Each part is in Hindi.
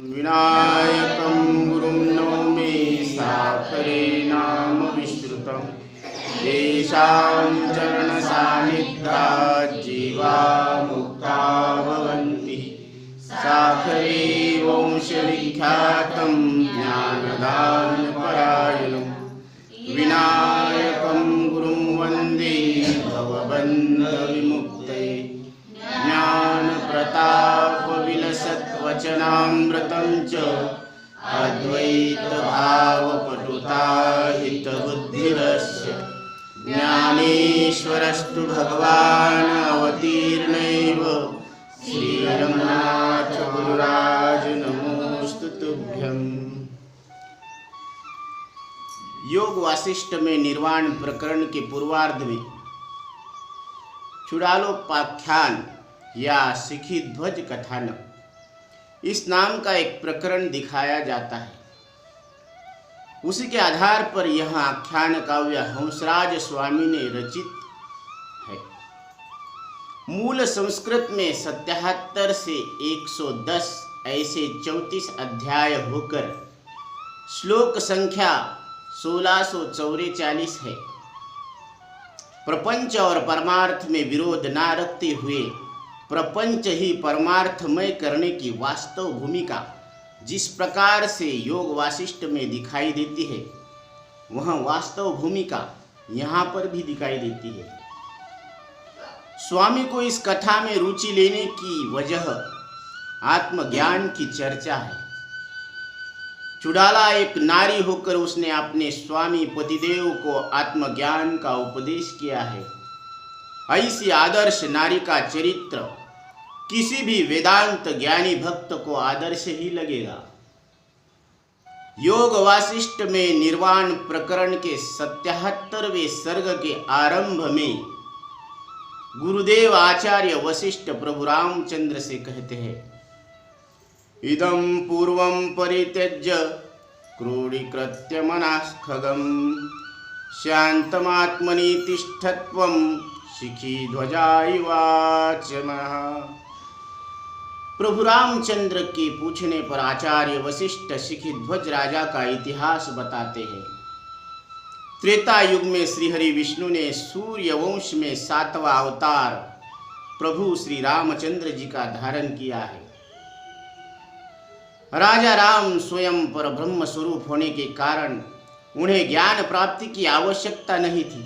विनायकं गुरुं नौमि साखरे नाम विश्रुतं येषां चरणसान्निध्यात् जीवा मुक्ता भवन्ति। साखरे वंशविख्यातं ज्ञानदानपरायणं विनायकं गुरुं वन्दे भवबन्धविमुक्तये। ज्ञानप्रतापविलसत्वचनामृतं च अद्वैतभावपटुता हितबुद्धिरस्य ज्ञानेश्वरस्तु भगवान् अवतीर्णैव श्रीरङ्गनाथ गुरुराज नमोस्तु तुभ्यम्। योग वासिष्ठ में निर्वाण प्रकरण के पूर्वार्ध में चूड़ालोपाख्यान या शिखी ध्वज कथानक इस नाम का एक प्रकरण दिखाया जाता है। उसी के आधार पर यह आख्यान काव्य हंसराज स्वामी ने रचित है। मूल संस्कृत में 77 से 110 ऐसे 34 अध्याय होकर श्लोक संख्या 1644 है। प्रपंच और परमार्थ में विरोध न रखते हुए प्रपंच ही परमार्थमय करने की वास्तव भूमिका जिस प्रकार से योग वासिष्ठ में दिखाई देती है, वह वास्तव भूमिका यहाँ पर भी दिखाई देती है। स्वामी को इस कथा में रुचि लेने की वजह आत्मज्ञान की चर्चा है। चुड़ाला एक नारी होकर उसने अपने स्वामी पतिदेव को आत्मज्ञान का उपदेश किया है। ऐसी आदर्श नारी का चरित्र किसी भी वेदांत ज्ञानी भक्त को आदर्श ही लगेगा। योग वासिष्ठ में निर्वाण प्रकरण के 77वें सर्ग के आरंभ में गुरुदेव आचार्य वशिष्ठ प्रभु रामचंद्र से कहते हैं, इदं पूर्वं परित्यज्य क्रोडीकृत्य मनःखगं शान्तमात्मनि तिष्ठत्वं शिखी ध्वजाइवाचमः। प्रभु रामचंद्र के पूछने पर आचार्य वशिष्ठ शिखी ध्वज राजा का इतिहास बताते हैं। त्रेता युग में श्रीहरि विष्णु ने सूर्य वंश में 7वां अवतार प्रभु श्री रामचंद्र जी का धारण किया है। राजा राम स्वयं पर ब्रह्म स्वरूप होने के कारण उन्हें ज्ञान प्राप्ति की आवश्यकता नहीं थी,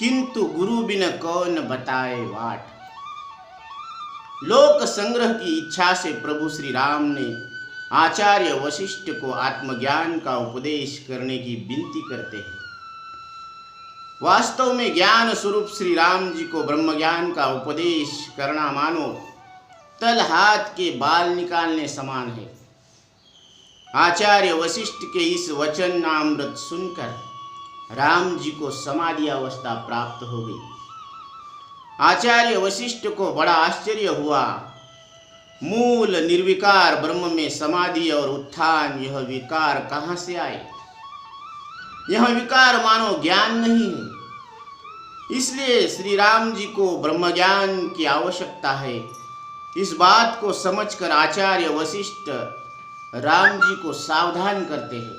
किंतु गुरु बिन कौन बताए वाट। लोक संग्रह की इच्छा से प्रभु श्री राम ने आचार्य वशिष्ठ को आत्मज्ञान का उपदेश करने की विनती करते हैं। वास्तव में ज्ञान स्वरूप श्री राम जी को ब्रह्म ज्ञान का उपदेश करना मानो तल हाथ के बाल निकालने समान है। आचार्य वशिष्ठ के इस वचन अमृत सुनकर राम जी को समाधि अवस्था प्राप्त हो गई। आचार्य वशिष्ठ को बड़ा आश्चर्य हुआ। मूल निर्विकार ब्रह्म में समाधि और उत्थान, यह विकार कहाँ से आए? यह विकार मानो ज्ञान नहीं है। इसलिए श्री राम जी को ब्रह्म ज्ञान की आवश्यकता है। इस बात को समझकर आचार्य वशिष्ठ राम जी को सावधान करते हैं।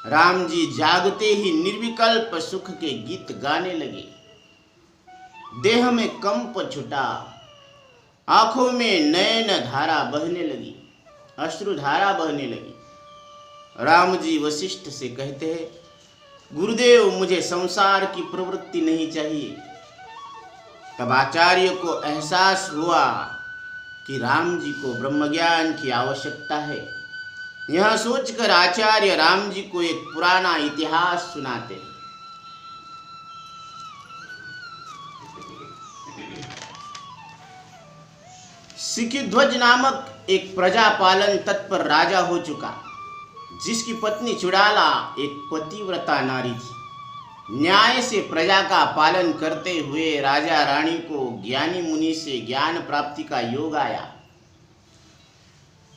राम जी जागते ही निर्विकल्प सुख के गीत गाने लगे। देह में कंप छुटा, आंखों में नयन धारा बहने लगी, अश्रुधारा बहने लगी। राम जी वशिष्ठ से कहते हैं, गुरुदेव मुझे संसार की प्रवृत्ति नहीं चाहिए। तब आचार्य को एहसास हुआ कि राम जी को ब्रह्मज्ञान की आवश्यकता है। यह सोचकर आचार्य राम जी को एक पुराना इतिहास सुनाते हैं। शिखीध्वज नामक एक प्रजापालन तत्पर राजा हो चुका, जिसकी पत्नी चुड़ाला एक पतिव्रता नारी थी। न्याय से प्रजा का पालन करते हुए राजा रानी को ज्ञानी मुनि से ज्ञान प्राप्ति का योग आया।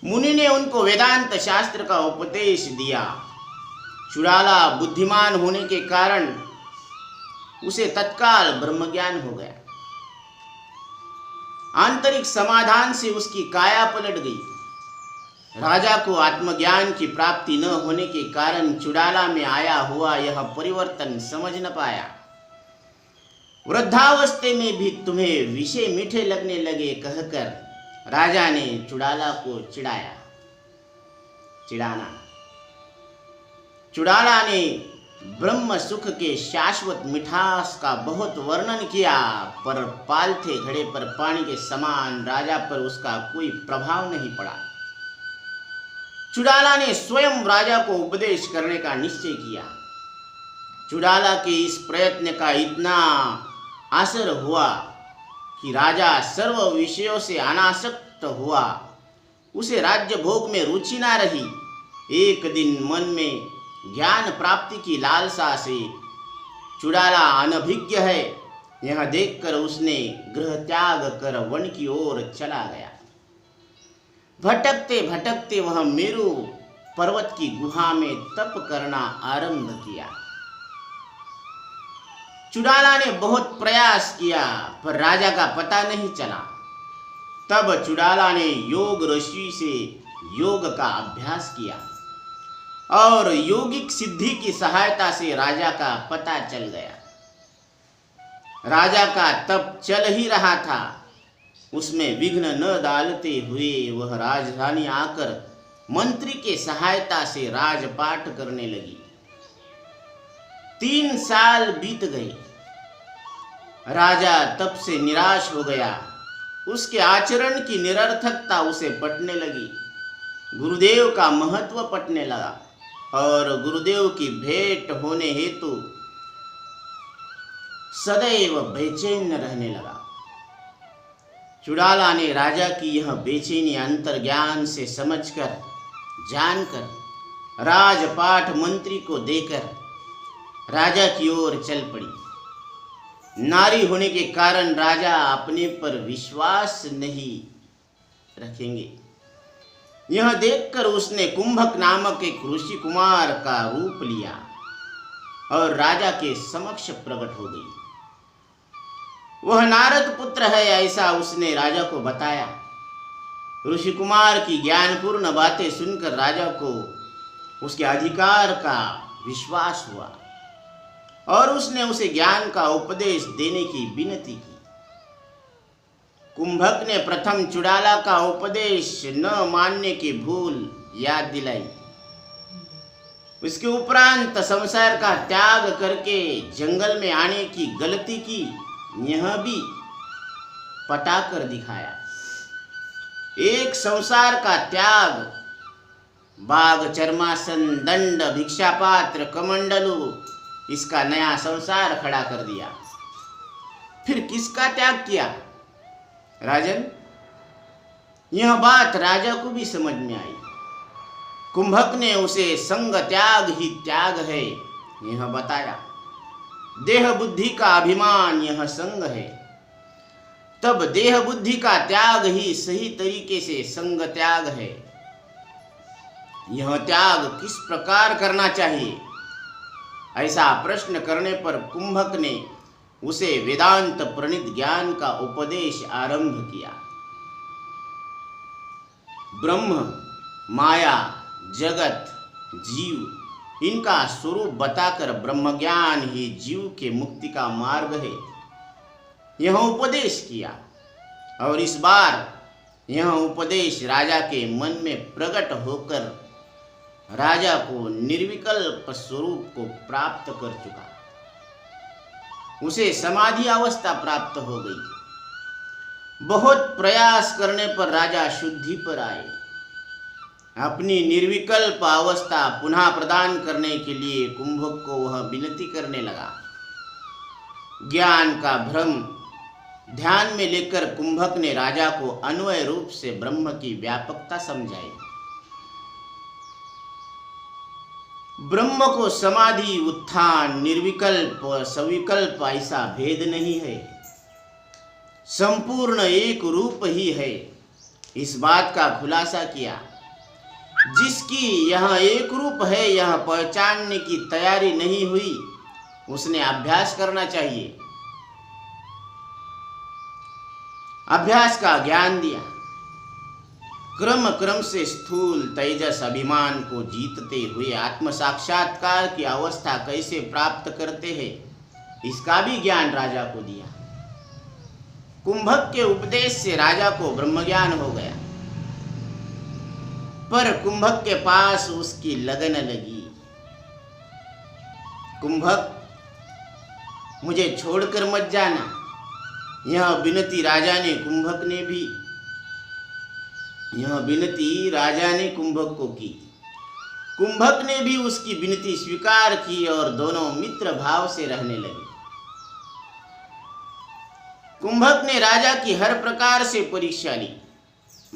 मुनि ने उनको वेदांत शास्त्र का उपदेश दिया। चुड़ाला बुद्धिमान होने के कारण उसे तत्काल ब्रह्मज्ञान हो गया। आंतरिक समाधान से उसकी काया पलट गई। राजा को आत्मज्ञान की प्राप्ति न होने के कारण चुड़ाला में आया हुआ यह परिवर्तन समझ न पाया। वृद्धावस्था में भी तुम्हें विषय मीठे लगने लगे कहकर राजा ने चुड़ाला को चिढ़ाना। चुड़ाला ने ब्रह्म सुख के शाश्वत मिठास का बहुत वर्णन किया, पर पालथे घड़े पर पानी के समान राजा पर उसका कोई प्रभाव नहीं पड़ा। चुड़ाला ने स्वयं राजा को उपदेश करने का निश्चय किया। चुड़ाला के इस प्रयत्न का इतना असर हुआ कि राजा सर्व विषयों से अनासक्त हुआ। उसे राज्य भोग में रुचि ना रही। एक दिन मन में ज्ञान प्राप्ति की लालसा से चुड़ाला अनभिज्ञ है यह देखकर उसने गृह त्याग कर वन की ओर चला गया। भटकते भटकते वह मेरु पर्वत की गुहा में तप करना आरंभ किया। चुड़ाला ने बहुत प्रयास किया पर राजा का पता नहीं चला। तब चुड़ाला ने योग ऋषि से योग का अभ्यास किया और योगिक सिद्धि की सहायता से राजा का पता चल गया। राजा का तप चल ही रहा था, उसमें विघ्न न डालते हुए वह राजधानी आकर मंत्री के सहायता से राजपाट करने लगी। 3 साल बीत गए। राजा तब से निराश हो गया। उसके आचरण की निरर्थकता उसे पटने लगी। गुरुदेव का महत्व पटने लगा और गुरुदेव की भेंट होने हेतु सदैव बेचैन रहने लगा। चुड़ाला ने राजा की यह बेचैनी अंतर्ज्ञान से समझकर जानकर राजपाट मंत्री को देकर राजा की ओर चल पड़ी। नारी होने के कारण राजा अपने पर विश्वास नहीं रखेंगे यह देखकर उसने कुंभक नामक एक ऋषि कुमार का रूप लिया और राजा के समक्ष प्रकट हो गई। वह नारद पुत्र है ऐसा उसने राजा को बताया। ऋषि कुमार की ज्ञानपूर्ण बातें सुनकर राजा को उसके अधिकार का विश्वास हुआ और उसने उसे ज्ञान का उपदेश देने की विनती की। कुंभक ने प्रथम चुड़ाला का उपदेश न मानने की भूल याद दिलाई। उसके उपरांत संसार का त्याग करके जंगल में आने की गलती की यह भी पटाकर दिखाया। एक संसार का त्याग, बाघ चर्मासन, दंड, भिक्षापात्र, कमंडलू, इसका नया संसार खड़ा कर दिया। फिर किसका त्याग किया? राजन, यह बात राजा को भी समझ में आई। कुंभक ने उसे संग त्याग ही त्याग है यह बताया। देह बुद्धि का अभिमान यह संग है। तब देह बुद्धि का त्याग ही सही तरीके से संग त्याग है। यह त्याग किस प्रकार करना चाहिए? ऐसा प्रश्न करने पर कुंभक ने उसे वेदांत प्रणीत ज्ञान का उपदेश आरंभ किया। ब्रह्म, माया, जगत, जीव, इनका स्वरूप बताकर ब्रह्म ज्ञान ही जीव के मुक्ति का मार्ग है यह उपदेश किया। और इस बार यह उपदेश राजा के मन में प्रकट होकर राजा को निर्विकल्प स्वरूप को प्राप्त कर चुका। उसे समाधि अवस्था प्राप्त हो गई। बहुत प्रयास करने पर राजा शुद्धि पर आए। अपनी निर्विकल्प अवस्था पुनः प्रदान करने के लिए कुंभक को वह विनती करने लगा। ज्ञान का भ्रम ध्यान में लेकर कुंभक ने राजा को अन्वय रूप से ब्रह्म की व्यापकता समझाई। ब्रह्म को समाधि, उत्थान, निर्विकल्प, सविकल्प ऐसा भेद नहीं है, संपूर्ण एक रूप ही है। इस बात का खुलासा किया। जिसकी यह एक रूप है यह पहचानने की तैयारी नहीं हुई उसने अभ्यास करना चाहिए। अभ्यास का ज्ञान दिया। क्रम क्रम से स्थूल तेजस अभिमान को जीतते हुए आत्म साक्षात्कार की अवस्था कैसे प्राप्त करते हैं, इसका भी ज्ञान राजा को दिया। कुंभक के उपदेश से राजा को ब्रह्मज्ञान हो गया, पर कुंभक के पास उसकी लगन लगी। कुंभक, मुझे छोड़कर मत जाना। यह विनती राजा ने कुंभक को की। कुंभक ने भी उसकी विनती स्वीकार की और दोनों मित्र भाव से रहने लगे। कुंभक ने राजा की हर प्रकार से परीक्षा ली,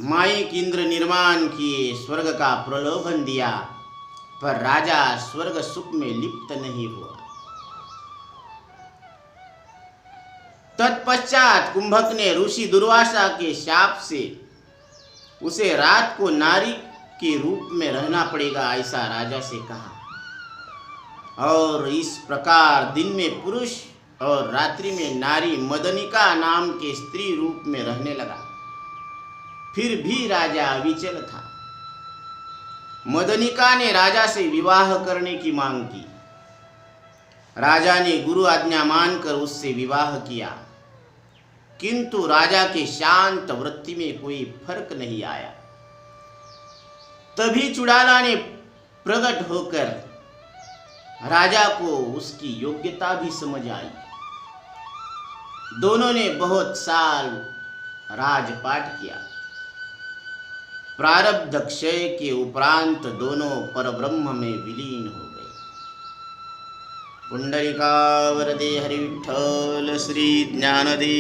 माइक इंद्र निर्माण किए, स्वर्ग का प्रलोभन दिया, पर राजा स्वर्ग सुख में लिप्त नहीं हुआ। तत्पश्चात कुंभक ने ऋषि दुर्वासा के शाप से उसे रात को नारी के रूप में रहना पड़ेगा, ऐसा राजा से कहा। और इस प्रकार दिन में पुरुष और रात्रि में नारी मदनिका नाम के स्त्री रूप में रहने लगा। फिर भी राजा अविचल था। मदनिका ने राजा से विवाह करने की मांग की। राजा ने गुरु आज्ञा मानकर उससे विवाह किया, किंतु राजा के शांत वृत्ति में कोई फर्क नहीं आया। तभी चुड़ाला ने प्रकट होकर राजा को उसकी योग्यता भी समझ आई। दोनों ने बहुत साल राजपाट किया। प्रारब्ध क्षय के उपरांत दोनों परब्रह्म में विलीन हो गए। पुंडरीका वरदे हरि विठ्ठल श्री ज्ञानदेव।